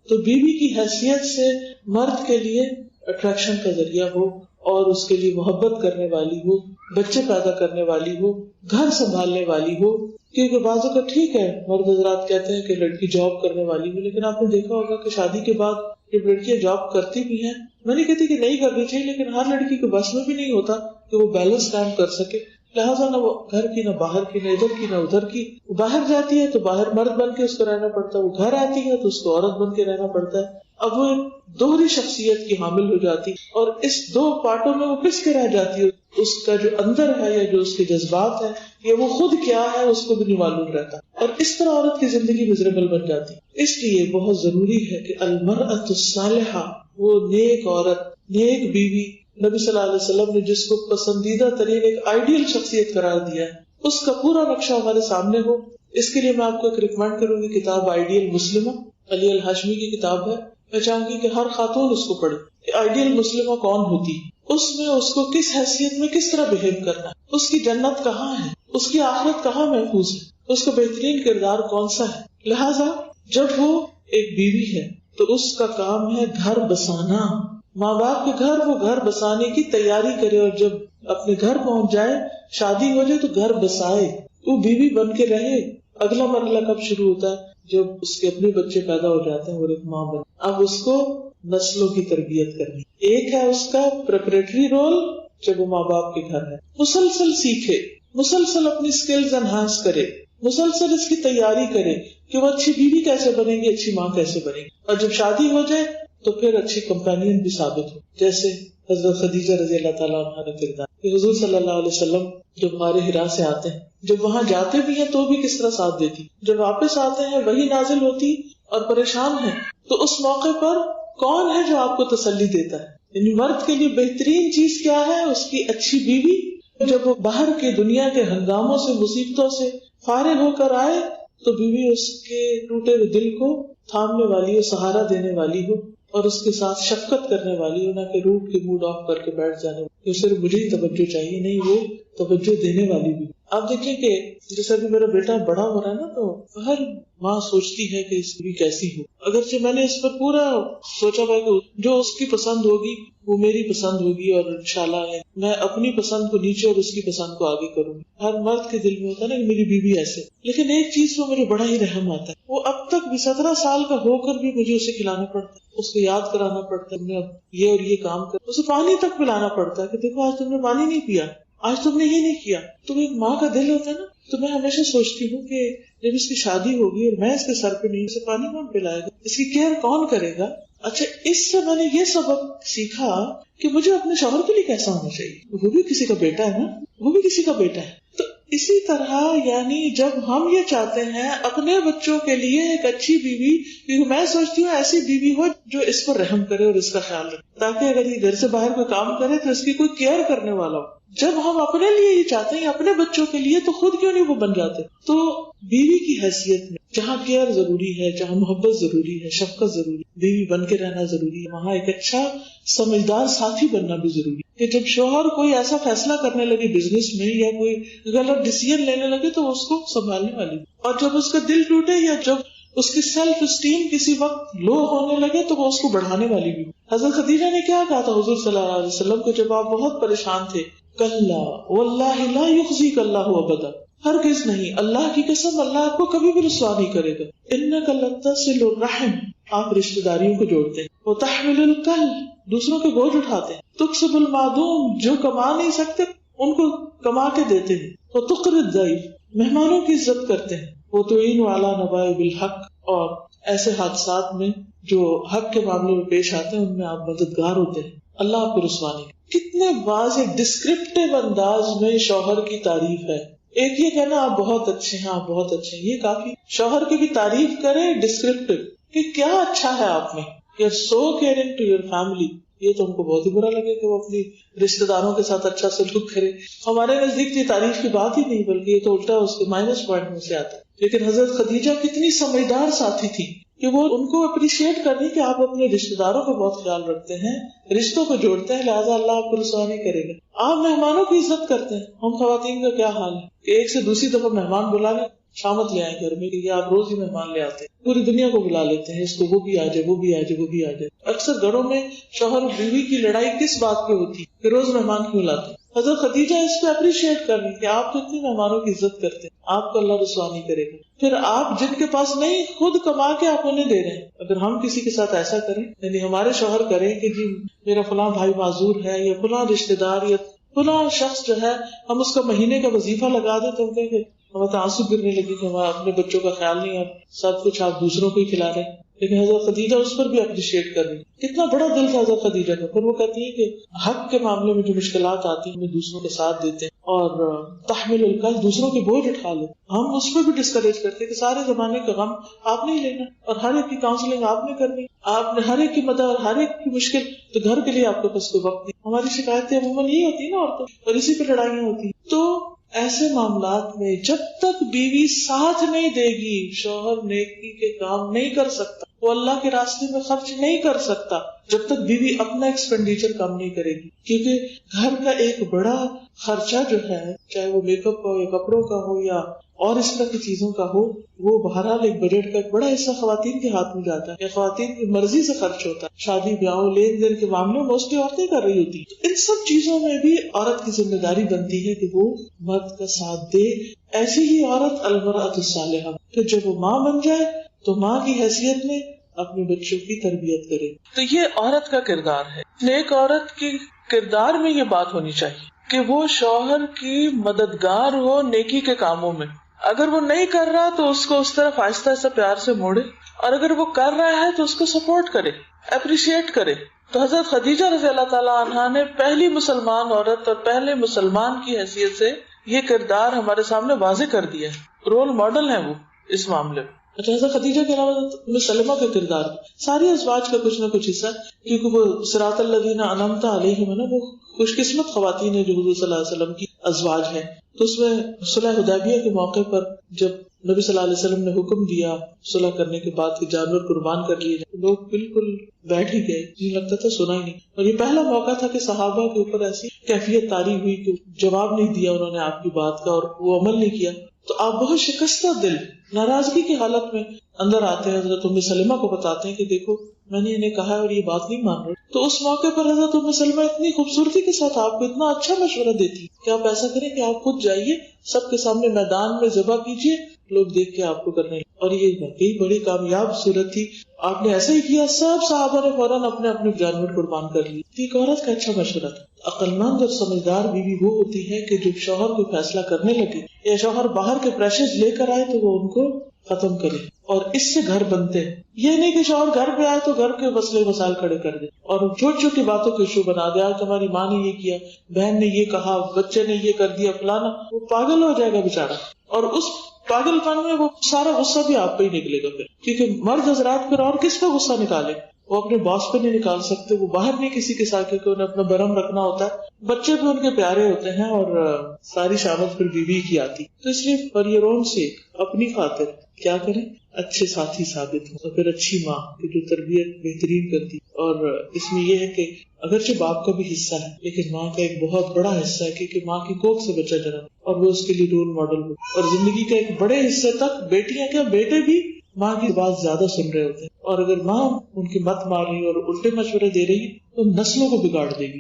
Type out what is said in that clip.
تو بیوی کی حیثیت سے مرد کے لیے اٹریکشن کا ذریعہ ہو اور اس کے لیے محبت کرنے والی ہو، بچے پیدا کرنے والی ہو، گھر سنبھالنے والی ہو. کیونکہ بعضوں کا ٹھیک ہے مرد حضرات کہتے ہیں کہ لڑکی جاب کرنے والی ہو، لیکن آپ نے دیکھا ہوگا کہ شادی کے بعد جب لڑکیاں جاب کرتی بھی ہیں، میں نہیں کہتی کہ نہیں کرنی چاہیے، لیکن ہر لڑکی کے بس میں بھی نہیں ہوتا کہ وہ بیلنس کام کر سکے. لہٰذا نہ وہ گھر کی، نہ باہر کی، نہ ادھر کی، نہ ادھر کی. وہ باہر جاتی ہے تو باہر مرد بن کے اس کو رہنا پڑتا ہے، وہ گھر آتی ہے تو اس کو عورت بن کے رہنا پڑتا ہے. اب وہ دوہری شخصیت کی حامل ہو جاتی، اور اس دو پارٹوں میں وہ پس کے رہ جاتی ہے. اس کا جو اندر ہے یا جو اس کے جذبات ہیں یا وہ خود کیا ہے اس کو بھی نہیں معلوم رہتا، اور اس طرح عورت کی زندگی مزریبل بن جاتی. اس لیے بہت ضروری ہے کہ المرأۃ الصالحہ، وہ نیک عورت، نیک بیوی، نبی صلی اللہ علیہ وسلم نے جس کو پسندیدہ ترین ایک آئیڈیل شخصیت قرار دیا ہے، اس کا پورا نقشہ ہمارے سامنے ہو. اس کے لیے میں آپ کو ایک ریکمینڈ کروں گی کتاب آئیڈیل مسلمہ، علی الہاشمی کی کتاب ہے. میں چاہوں گی کہ ہر خاتون اس کو پڑھے. آئیڈیل مسلمہ کون ہوتی ہے، اس میں اس کو کس حیثیت میں کس طرح بہیو کرنا ہے، اس کی جنت کہاں ہے، اس کی آخرت کہاں محفوظ ہے، اس کا بہترین کردار کون سا ہے. لہذا جب وہ ایک بیوی ہے تو اس کا کام ہے گھر بسانا. ماں باپ کے گھر، وہ گھر بسانے کی تیاری کرے، اور جب اپنے گھر پہنچ جائے، شادی ہو جائے تو گھر بسائے، وہ بیوی بن کے رہے. اگلا مرحلہ کب شروع ہوتا ہے؟ جب اس کے اپنے بچے پیدا ہو جاتے ہیں، وہ ایک ماں بن. اب اس کو نسلوں کی تربیت کرنی. ایک ہے اس کا پریپریٹری رول جب وہ ماں باپ کے گھر ہے، مسلسل سیکھے، مسلسل اپنی سکلز انہانس کرے، مسلسل اس کی تیاری کرے کہ وہ اچھی بیوی کیسے بنے گی، اچھی ماں کیسے بنے گی، اور جب شادی ہو جائے تو پھر اچھی کمپینین بھی ثابت ہو. جیسے حضرت خدیجہ رضی اللہ تعالیٰ عنہا کا کردار کہ حضور صلی اللہ علیہ وسلم جب غار حرا سے آتے ہیں، جب وہاں جاتے بھی ہیں تو بھی کس طرح ساتھ دیتی، جب واپس آتے ہیں وہی نازل ہوتی اور پریشان ہیں، تو اس موقع پر کون ہے جو آپ کو تسلی دیتا ہے؟ یعنی مرد کے لیے بہترین چیز کیا ہے؟ اس کی اچھی بیوی. جب وہ باہر کے دنیا کے ہنگاموں سے، مصیبتوں سے فارغ ہو کر آئے تو بیوی اس کے ٹوٹے ہوئے دل کو تھامنے والی ہو، سہارا دینے والی ہو، اور اس کے ساتھ شفقت کرنے والی ہو، نہ کہ روٹ کے موڈ آف کر کے بیٹھ جانے والی. صرف مجھے ہی توجہ چاہیے، نہیں، وہ توجہ دینے والی بھی. آپ دیکھیں کہ جیسے ابھی میرا بیٹا بڑا ہو رہا ہے نا، تو ہر ماں سوچتی ہے کہ اس کی کیسی ہو. اگرچہ میں نے اس پر پورا سوچا ہوا کہ جو اس کی پسند ہوگی وہ میری پسند ہوگی، اور انشاءاللہ میں اپنی پسند کو نیچے اور اس کی پسند کو آگے کروں گی. ہر مرد کے دل میں ہوتا ہے نا کہ میری بیوی ایسے. لیکن ایک چیز تو مجھے بڑا ہی رحم آتا ہے، وہ اب تک بھی 17 سال کا ہو کر بھی مجھے اسے کھلانا پڑتا ہے، اس کو یاد کرانا پڑتا ہے، ہم نے اب یہ اور یہ کام کر، اسے پانی تک پلانا پڑتا ہے کہ دیکھو آج تم نے پانی نہیں پیا، آج تم نے یہ نہیں کیا. تو ایک ماں کا دل ہوتا ہے نا. تو میں ہمیشہ سوچتی ہوں کہ جب اس کی شادی ہوگی اور میں اس کے سر پہ نہیں، اسے پانی کون پلائے گا، اس کی کیئر کون کرے گا. اچھا، اس سے میں نے یہ سبق سیکھا کہ مجھے اپنے شوہر کے لیے کیسا ہونا چاہیے، وہ بھی کسی کا بیٹا ہے نا، وہ بھی کسی کا بیٹا ہے. تو اسی طرح یعنی جب ہم یہ چاہتے ہیں اپنے بچوں کے لیے ایک اچھی بیوی، کیونکہ میں سوچتی ہوں ایسی بیوی ہو جو اس پر رحم کرے اور اس کا خیال رکھے، تاکہ اگر یہ گھر سے باہر کوئی کام کرے تو اس کی کوئی کیئر کرنے والا ہو. جب ہم اپنے لیے یہ چاہتے ہیں اپنے بچوں کے لیے، تو خود کیوں نہیں وہ بن جاتے. تو بیوی کی حیثیت میں جہاں کیئر ضروری ہے، جہاں محبت ضروری ہے، شفقت ضروری ہے، بیوی بن کے رہنا ضروری ہے. وہاں ایک اچھا سمجھدار ساتھی بننا بھی ضروری ہے کہ جب شوہر کوئی ایسا فیصلہ کرنے لگے بزنس میں یا کوئی غلط ڈیسیژن لینے لگے تو اس کو سنبھالنے والی، اور جب اس کا دل ٹوٹے یا جب اس کی سیلف اسٹیم کسی وقت لو ہونے لگے تو وہ اس کو بڑھانے والی بھی. حضرت خدیجہ نے کیا کہا تھا حضور صلی اللہ علیہ وسلم کو جب آپ بہت پریشان تھے؟ کلا واللہ لا یخزیک اللہ ابدا، ہرگز نہیں، اللہ کی قسم اللہ آپ کو کبھی بھی رسوا نہیں کرے گا. انک لتصل الرحم، آپ رشتہ داریوں کو جوڑتے ہیں. وتحمل الکل، دوسروں کے بوجھ اٹھاتے ہیں. تکسب المعدوم، جو کما نہیں سکتے ان کو کما کے دیتے ہیں. وتقر الضیف، مہمانوں کی عزت کرتے ہیں. وتعین علی نوائب الحق، اور ایسے حادثات میں جو حق کے معاملے میں پیش آتے ہیں ان میں آپ مددگار ہوتے ہیں. اللہ آپ کو رسوا نہیں. کتنے واضح ڈسکرپٹیو انداز میں شوہر کی تعریف ہے. ایک یہ کہنا آپ بہت اچھے ہیں، آپ بہت اچھے ہیں، یہ کافی. شوہر کی بھی تعریف کرے ڈسکرپٹیو کہ کیا اچھا ہے آپ میں. You are so caring to your family. یہ تو ہم کو بہت ہی برا لگے کہ وہ اپنی رشتہ داروں کے ساتھ اچھا سلوک کرے. ہمارے نزدیک یہ تعریف کی بات ہی نہیں، بلکہ یہ تو الٹا اس کے مائنس پوائنٹ میں سے آتا ہے. لیکن حضرت خدیجہ کتنی سمجھدار ساتھی تھی کہ وہ ان کو اپریشیٹ کرنی کہ آپ اپنے رشتہ داروں کا بہت خیال رکھتے ہیں، رشتوں کو جوڑتے ہیں، لہٰذا اللہ آپ کو رسوا نہیں کرے گا. آپ مہمانوں کی عزت کرتے ہیں. ہم خواتین کا کیا حال ہے کہ ایک سے دوسری دفعہ مہمان بلا لیں، شامت لے آئے گھر میں کہ آپ روز ہی مہمان لے آتے ہیں, پوری دنیا کو بلا لیتے ہیں, اس کو وہ بھی آ جائے, وہ بھی آ جائے, وہ بھی آ جائے. اکثر گھروں میں شوہر اور بیوی کی لڑائی کس بات پہ ہوتی ہے کہ روز مہمان کیوں لاتے ہیں. حضرت خدیجہ اس پہ اپریشیٹ کر رہی کہ آپ تو اتنی مہمانوں کی عزت کرتے ہیں, آپ کو اللہ رسوا نہیں کرے گا. پھر آپ جن کے پاس نہیں خود کما کے آپ انہیں دے رہے ہیں. اگر ہم کسی کے ساتھ ایسا کریں, یعنی ہمارے شوہر کریں کہ جی میرا فلاں بھائی معذور ہے یا فلاں رشتہ دار یا فلاں شخص جو ہے, ہم اس کا مہینے کا وظیفہ لگا دیں تو ہم کہیں کہ ہمیں تو آنسو گرنے لگے کہ ہمارے اپنے بچوں کا خیال نہیں, اب سب کچھ آپ دوسروں کو ہی کھلا رہے ہیں. لیکن حضرت خدیجہ اس پر بھی اپریشیٹ کر رہی, کتنا بڑا دل تھا حضرت خدیجہ کا. پھر وہ کہتی ہے کہ حق کے معاملے میں جو مشکلات آتی ہیں ہمیں دوسروں کے ساتھ دیتے ہیں, اور تحمل الکل دوسروں کے بوجھ اٹھا لو. ہم اس پہ بھی ڈسکریج کرتے ہیں کہ سارے زمانے کا غم آپ نہیں لینا, اور ہر ایک کی کاؤنسلنگ آپ نے کرنی, آپ نے ہر ایک کی مدد اور ہر ایک کی مشکل, تو گھر کے لیے آپ کے پاس کوئی وقت نہیں. ہماری شکایتیں عموماً یہی ہوتی ہیں نا عورتوں, اور اسی پہ لڑائیاں ہوتی ہیں. تو ایسے معاملات میں جب تک بیوی ساتھ نہیں دے گی, شوہر نیکی کے کام نہیں کر سکتا, وہ اللہ کے راستے میں خرچ نہیں کر سکتا جب تک بیوی اپنا ایکسپینڈیچر کم نہیں کرے گی. کیونکہ گھر کا ایک بڑا خرچہ جو ہے, چاہے وہ میک اپ کا ہو یا کپڑوں کا ہو یا اور اس طرح کی چیزوں کا ہو, وہ بہرحال ایک بجٹ کا ایک بڑا حصہ خواتین کے ہاتھ میں جاتا ہے یا خواتین کی مرضی سے خرچ ہوتا ہے. شادی بیاہوں لین دین کے معاملے میں موسٹلی عورتیں کر رہی ہوتی. ان سب چیزوں میں بھی عورت کی ذمہ داری بنتی ہے کہ وہ مرد کا ساتھ دے. ایسی ہی عورت المرأۃ الصالحہ, پھر جب وہ ماں بن جائے تو ماں کی حیثیت میں اپنے بچوں کی تربیت کرے. تو یہ عورت کا کردار ہے. نیک عورت کی کردار میں یہ بات ہونی چاہیے کہ وہ شوہر کی مددگار ہو نیکی کے کاموں میں. اگر وہ نہیں کر رہا تو اس کو اس طرف آہستہ آہستہ پیار سے موڑے, اور اگر وہ کر رہا ہے تو اس کو سپورٹ کرے, اپریشیٹ کرے. تو حضرت خدیجہ رضی اللہ تعالیٰ عنہا نے پہلی مسلمان عورت اور پہلے مسلمان کی حیثیت سے یہ کردار ہمارے سامنے واضح کر دیا ہے. رول ماڈل ہے وہ اس معاملے میں. اچھا, حضرت خدیجہ کے علاوہ ام سلمہ کا کردار ساری ازواج کا کچھ نہ کچھ حصہ, کیونکہ وہ صراط الذین انعمت علیہم ہے نا, وہ خوش قسمت خواتین ہیں جو حضور صلی اللہ علیہ وسلم کی ازواج ہیں. تو اس میں صلح حدیبیہ کے موقع پر جب نبی صلی اللہ علیہ وسلم نے حکم دیا صلح کرنے کے بعد کہ جانور قربان کر لیے جائیں, لوگ بالکل بیٹھ ہی گئے, مجھے لگتا تھا سنا ہی نہیں. اور یہ پہلا موقع تھا کہ صحابہ کے اوپر ایسی کیفیت طاری ہوئی کہ جواب نہیں دیا انہوں نے آپ کی بات کا, اور وہ عمل نہیں کیا. تو آپ بہت شکستہ دل ناراضگی کی حالت میں اندر آتے ہیں, حضرت ام سلمہ کو بتاتے ہیں کہ دیکھو میں نے انہیں کہا اور یہ بات نہیں مان رہے. تو اس موقع پر حضرت ام سلمہ اتنی خوبصورتی کے ساتھ آپ کو اتنا اچھا مشورہ دیتی کہ آپ ایسا کریں کہ آپ خود جائیے, سب کے سامنے میدان میں ذبح کیجیے, لوگ دیکھ کے آپ کو کرنے. اور یہ واقعی بڑی کامیاب صورت تھی. آپ نے ایسا ہی کیا, سب صحابہ نے فوراً اپنے اپنے جانور قربان کر لیے. ایک عورت کا اچھا مشورہ تھا. عقلمند اور سمجھدار بیوی وہ ہوتی ہے کہ جب شوہر کو فیصلہ کرنے لگے یا شوہر باہر کے پریشرز لے کر آئے تو وہ ان کو ختم کرے, اور اس سے گھر بنتے ہیں. یہ نہیں کہ شوہر گھر پہ آئے تو گھر کے مسئلے مسائل کھڑے کر دے اور چھوٹی چھوٹی باتوں کو ایشو بنا دے. آج تمہاری ماں نے یہ کیا, بہن نے یہ کہا, بچے نے یہ کر دیا, فلانا. وہ پاگل ہو جائے گا بیچارہ, اور اس پاگل پن میں وہ سارا غصہ بھی آپ پہ ہی نکلے گا پھر. کیونکہ مرد حضرات پھر اور کس پہ غصہ نکالے, وہ اپنے باس پہ نہیں نکال سکتے, وہ باہر نہیں کسی کے ساتھ, کیونکہ انہیں اپنا برم رکھنا ہوتا ہے. بچے بھی ان کے پیارے ہوتے ہیں اور ساری شامت پھر بیوی کی آتی. تو اس لیے فار یور اون سیک, اپنی خاطر کیا کریں, اچھے ساتھی ثابت ہوں, اور پھر اچھی ماں کی جو تربیت بہترین کرتی. اور اس میں یہ ہے کہ اگرچہ باپ کا بھی حصہ ہے لیکن ماں کا ایک بہت بڑا حصہ ہے, کیونکہ ماں کی کوکھ سے بچہ جنم اور وہ اس کے لیے رول ماڈل ہو. اور زندگی کے ایک بڑے حصے تک بیٹیاں کیا بیٹے بھی ماں کی بات زیادہ سن رہے ہوتے ہیں, اور اگر ماں ان کی مت مار رہی اور الٹے مشورے دے رہی تو نسلوں کو بگاڑ دے گی.